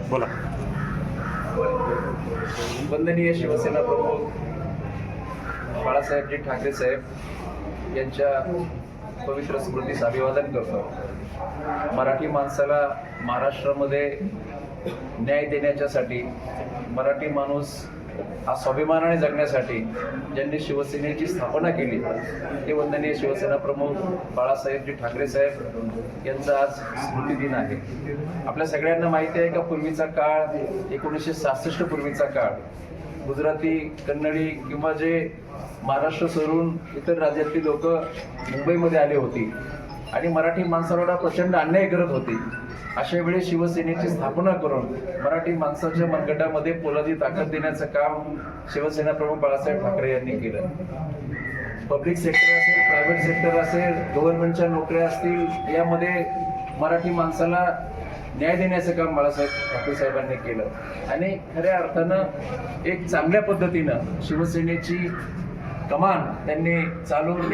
बोला. वंदनीय शिवसेना प्रमुख बाळासाहेबजी ठाकरे साहेब यांच्या पवित्र स्मृतीस अभिवादन करतो. मराठी माणसाला महाराष्ट्रामध्ये न्याय देण्याच्यासाठी, मराठी माणूस हा स्वाभिमानाने जगण्यासाठी ज्यांनी शिवसेनेची स्थापना केली ते वंदनीय शिवसेना प्रमुख बाळासाहेबजी ठाकरे साहेब यांचा आज स्मृतिदिन आहे. आपल्या सगळ्यांना माहिती आहे का पूर्वीचा काळ, 1966 पूर्वीचा काळ, गुजराती, कन्नडी किंवा जे महाराष्ट्र सोडून इतर राज्यातली लोक मुंबईमध्ये आले होती आणि मराठी माणसाला प्रचंड अन्याय करत होती. अशा वेळी शिवसेनेची स्थापना करून मराठी माणसाच्या मनगटामध्ये पोलादी ताकद देण्याचं काम शिवसेना प्रमुख बाळासाहेब ठाकरे यांनी केलं. पब्लिक सेक्टर असेल, प्रायव्हेट सेक्टर असेल, गव्हर्नमेंटच्या नोकऱ्या असतील, यामध्ये मराठी माणसाला न्याय देण्याचं काम बाळासाहेब ठाकरे साहेबांनी केलं आणि खऱ्या अर्थानं एक चांगल्या पद्धतीनं शिवसेनेची कमान त्यांनी चालवून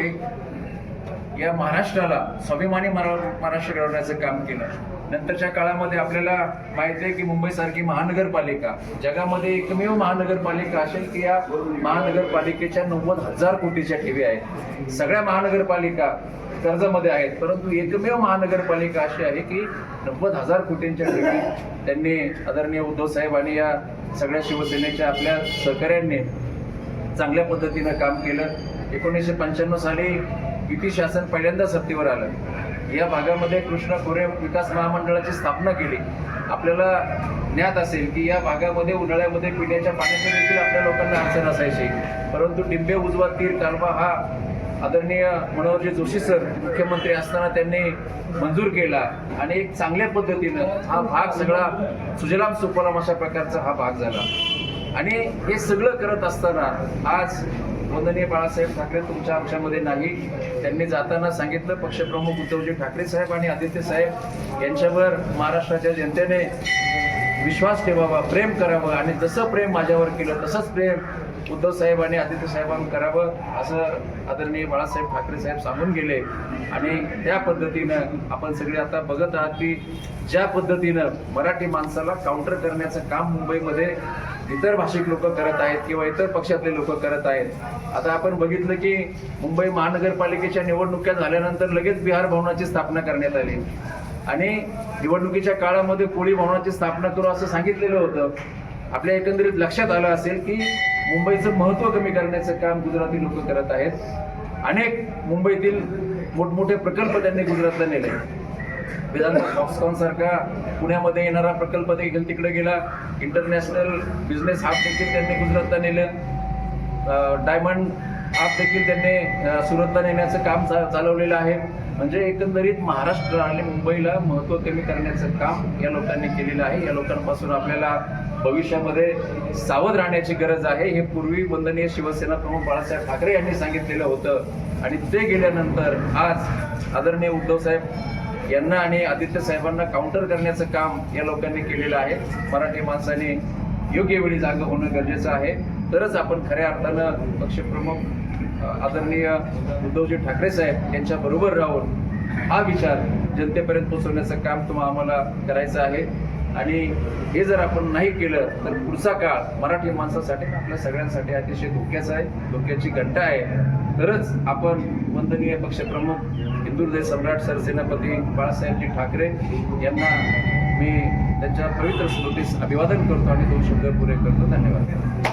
या महाराष्ट्राला स्वाभिमानी महाराष्ट्र घडवण्याचं काम केलं. नंतरच्या काळामध्ये आपल्याला माहिती आहे की मुंबईसारखी महानगरपालिका जगामध्ये एकमेव महानगरपालिका असेल की या महानगरपालिकेच्या 90,000 कोटीच्या ठेवी आहेत. सगळ्या महानगरपालिका कर्जामध्ये आहेत, परंतु एकमेव महानगरपालिका अशी आहे की 90,000 कोटींच्या ठेवी त्यांनी आदरणीय उद्धव साहेब आणि या सगळ्या शिवसेनेच्या आपल्या सहकाऱ्यांनी चांगल्या पद्धतीनं काम केलं. 1995 साली युती शासन पहिल्यांदा सत्तेवर आलं. या भागामध्ये कृष्णा खोरे विकास महामंडळाची स्थापना केली. आपल्याला ज्ञात असेल की या भागामध्ये उन्हाळ्यामध्ये पिण्याच्या पाण्याची देखील आपल्या लोकांना अडचण असायची, परंतु डिंबे उजवा तीर कालवा हा आदरणीय मनोहरजी जोशी सर मुख्यमंत्री असताना त्यांनी मंजूर केला आणि एक चांगल्या पद्धतीनं हा भाग सगळा सुजलाम सुफलाम अशा प्रकारचा हा भाग झाला. आणि हे सगळं करत असताना आज वंदनीय बाळासाहेब ठाकरे तुमच्या आमच्यामध्ये नाही. त्यांनी जाताना सांगितलं पक्षप्रमुख उद्धवजी ठाकरे साहेब आणि आदित्य साहेब यांच्यावर महाराष्ट्राच्या जनतेने विश्वास ठेवावा, प्रेम करावं आणि जसं प्रेम माझ्यावर केलं तसंच प्रेम उद्धव साहेब आणि आदित्य साहेबांवर करावं असं आदरणीय बाळासाहेब ठाकरे साहेब सांगून गेले. आणि त्या पद्धतीनं आपण सगळे आता बघत आहात की ज्या पद्धतीनं मराठी माणसाला काउंटर करण्याचं काम मुंबईमध्ये इतर भाषिक लोक करत आहेत किंवा इतर पक्षातले लोक करत आहेत. आता आपण बघितलं की मुंबई महानगरपालिकेच्या निवडणुका झाल्यानंतर लगेच बिहार भवनाची स्थापना करण्यात आली आणि निवडणुकीच्या काळामध्ये कोळी भवनाची स्थापना करू असं सांगितलेलं होतं. आपल्या एकंदरीत लक्षात आलं असेल की मुंबईचं महत्त्व कमी करण्याचं काम गुजराती लोक करत आहेत. अनेक मुंबईतील मोठमोठे प्रकल्प त्यांनी गुजरातला नेले. वेदांत फॉक्सकॉन सारखा पुण्यामध्ये येणारा प्रकल्प देखील तिकडे गेला. इंटरनॅशनल बिझनेस हब देखील त्यांनी गुजरातला नेलं. डायमंड हब देखील त्यांनी सुरतला नेण्याचं काम चालवलेलं आहे. म्हणजे एकंदरीत महाराष्ट्र आणि मुंबईला महत्त्व कमी करण्याचं काम या लोकांनी केलेलं आहे. या लोकांपासून आपल्याला भविष्यामध्ये सावध राहण्याची गरज आहे. हे पूर्वी वंदनीय शिवसेना प्रमुख बाळासाहेब ठाकरे यांनी सांगितलेलं होतं आणि ते गेल्यानंतर आज आदरणीय उद्धव साहेब यांना आणि आदित्य साहेबांना काउंटर करण्याचं काम या लोकांनी केलेलं आहे. मराठी माणसाने योग्य वेळी जागा होणं गरजेचं आहे. तरच आपण खऱ्या अर्थानं पक्षप्रमुख आदरणीय उद्धवजी ठाकरे साहेब यांच्या बरोबर राहून हा विचार जनतेपर्यंत पोहोचवण्याचं काम आम्हाला करायचं आहे. आणि हे जर आपण नाही केलं तर पुढचा काळ मराठी माणसासाठी आपल्या सगळ्यांसाठी अतिशय धोक्याचा आहे, धोक्याची घंटा आहे. तरच आपण वंदनीय पक्षप्रमुख हिंदुहृदय सम्राट सरसेनापती बाळासाहेबजी ठाकरे यांना मी त्यांच्या पवित्र स्मृतीस अभिवादन करतो आणि 2 शब्द पुरे करतो. धन्यवाद.